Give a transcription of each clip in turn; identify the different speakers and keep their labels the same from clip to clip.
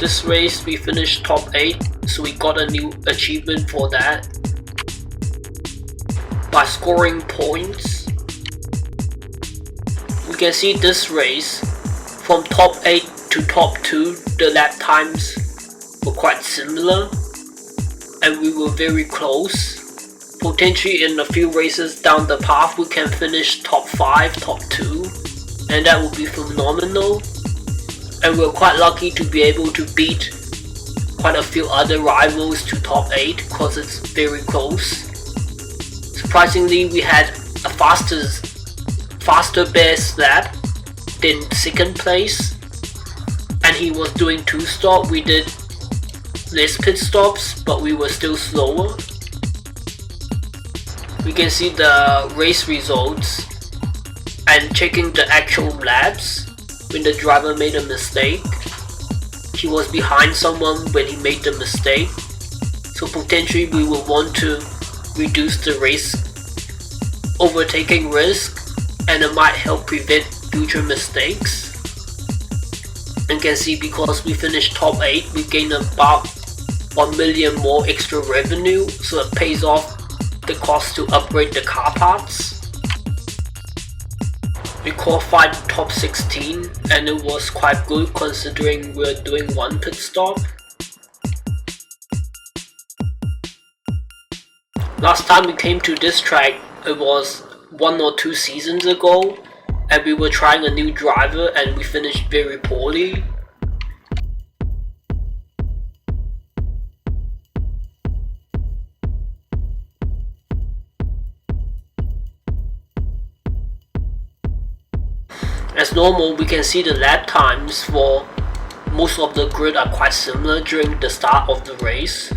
Speaker 1: This race we finished top 8, so we got a new achievement for that. By scoring points, we can see this race, from top 8 to top 2, the lap times were quite similar and we were very close. Potentially in a few races down the path we can finish top 5, top 2, and that would be phenomenal. And we're quite lucky to be able to beat quite a few other rivals to top 8 because it's very close. Surprisingly, we had a faster best lap than second place, and he was doing 2-stop. We did less pit stops, but we were still slower. We can see the race results and checking the actual laps. When the driver made a mistake, he was behind someone when he made the mistake, so potentially we will want to reduce the race overtaking risk, and it might help prevent future mistakes. And can see because we finished top 8, we gained about 1 million more extra revenue, so it pays off the cost to upgrade the car parts. We qualified top 16 and it was quite good considering we're doing 1 pit stop. Last time we came to this track, it was 1 or 2 seasons ago, and we were trying a new driver and we finished very poorly. As normal, we can see the lap times for most of the grid are quite similar during the start of the race.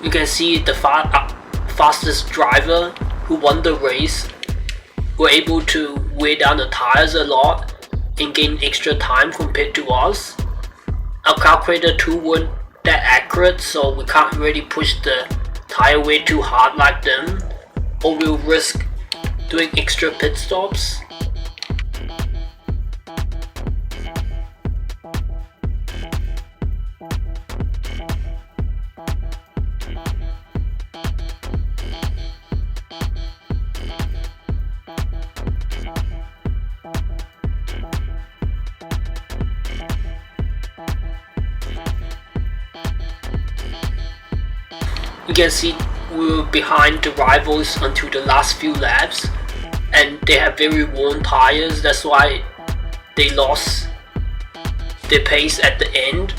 Speaker 1: You can see the fastest driver who won the race were able to wear down the tires a lot and gain extra time compared to us. Our calculator too weren't that accurate, so we can't really push the tire wear too hard like them, or we'll risk doing extra pit stops. You can see we were behind the rivals until the last few laps, and they have very worn tires, that's why they lost their pace at the end.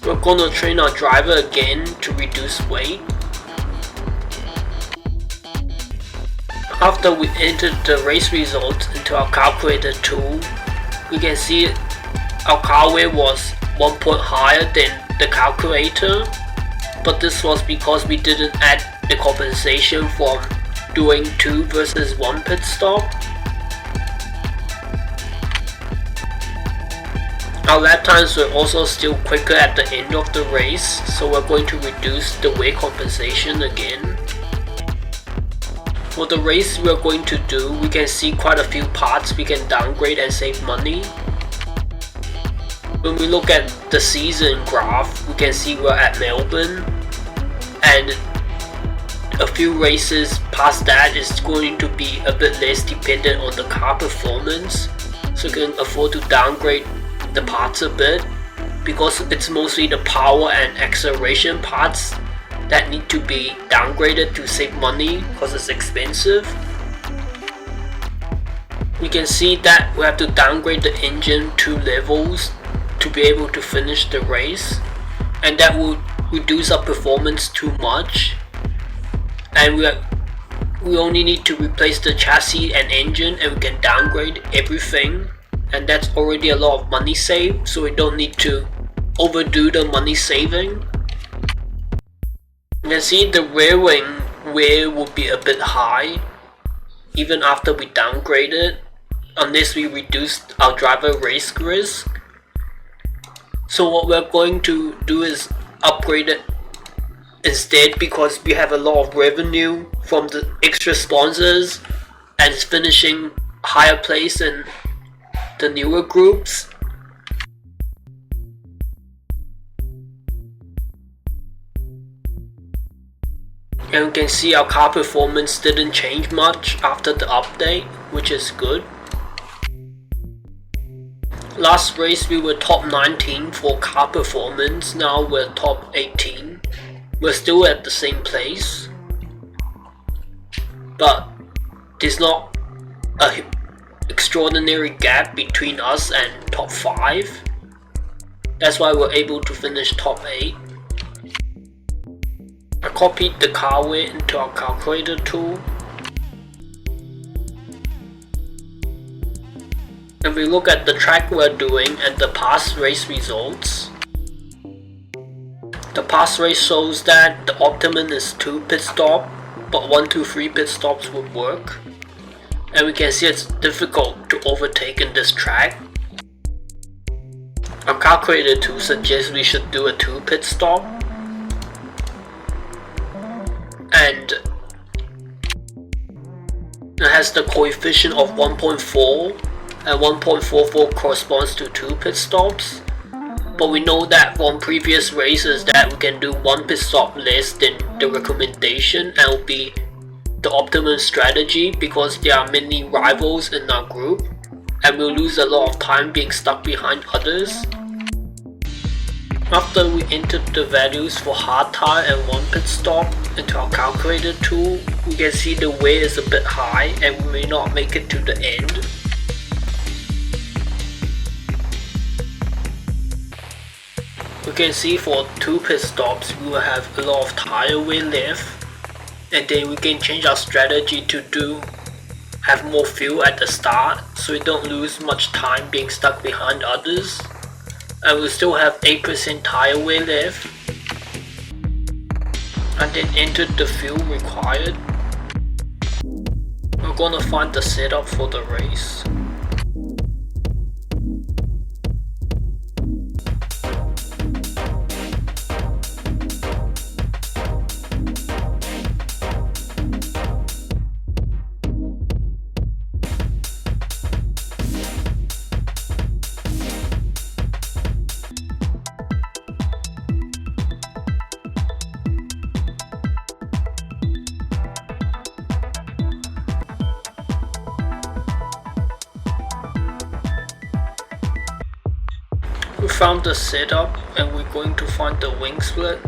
Speaker 1: We're gonna train our driver again to reduce weight. After we entered the race results into our calculator tool, we can see our car weight was 1 point higher than the calculator, but this was because we didn't add the compensation from doing 2 versus 1 pit stop. Our lap times were also still quicker at the end of the race, so we're going to reduce the weight compensation again. For the race we're going to do, we can see quite a few parts we can downgrade and save money. When we look at the season graph, we can see we're at Melbourne, and a few races past that is going to be a bit less dependent on the car performance, so you can afford to downgrade the parts a bit, because it's mostly the power and acceleration parts that need to be downgraded to save money because it's expensive. We can see that we have to downgrade the engine 2 levels to be able to finish the race, and that will reduce our performance too much, and we only need to replace the chassis and engine, and we can downgrade everything, and that's already a lot of money saved, so we don't need to overdo the money saving. You can see the rear wing wear would be a bit high even after we downgrade it, unless we reduced our driver race risk. So what we're going to do is upgrade it instead, because we have a lot of revenue from the extra sponsors and it's finishing higher place in the newer groups. And we can see our car performance didn't change much after the update, which is good. Last race we were top 19 for car performance, now we're top 18. We're still at the same place, but there's not an extraordinary gap between us and top 5. That's why we're able to finish top 8. I copied the car weight into our calculator tool, and we look at the track we're doing and the past race results. The past race shows that the optimum is 2 pit stops, but 1 to 3 pit stops would work. And we can see it's difficult to overtake in this track. Our calculator tool suggests we should do a 2 pit stop. And it has the coefficient of 1.4, and 1.44 corresponds to 2 pit stops. But we know that from previous races that we can do 1 pit stop less than the recommendation, and will be the optimum strategy because there are many rivals in our group and we'll lose a lot of time being stuck behind others. After we entered the values for hard tire and 1 pit stop into our calculator tool, we can see the weight is a bit high and we may not make it to the end. We can see for 2 pit stops we will have a lot of tire wear left, and then we can change our strategy to have more fuel at the start so we don't lose much time being stuck behind others, and we'll still have 8% tire wear left, and then enter the fuel required. We're gonna find the setup for the race. We found the setup and we're going to find the wing split.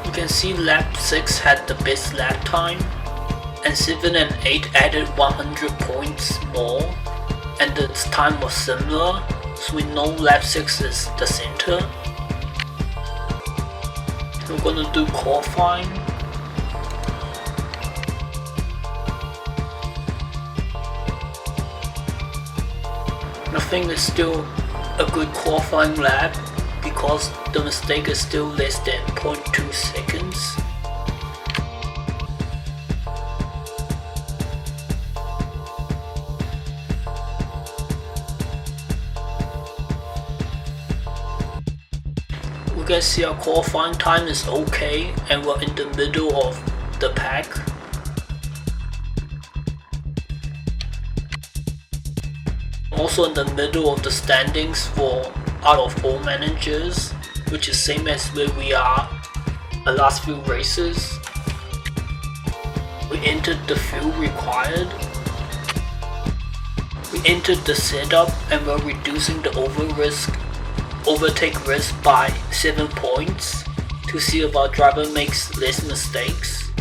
Speaker 1: You can see lap 6 had the best lap time, and 7 and 8 added 100 points more, and the time was similar, so we know lap 6 is the center. We're gonna do qualifying. I think it's still a good qualifying lap because the mistake is still less than 0.2 seconds. We can see our qualifying time is okay and we're in the middle of the pack. Also in the middle of the standings for out of all managers, which is same as where we are the last few races. We entered the fuel required. We entered the setup and we're reducing the overtake risk by 7 points to see if our driver makes less mistakes.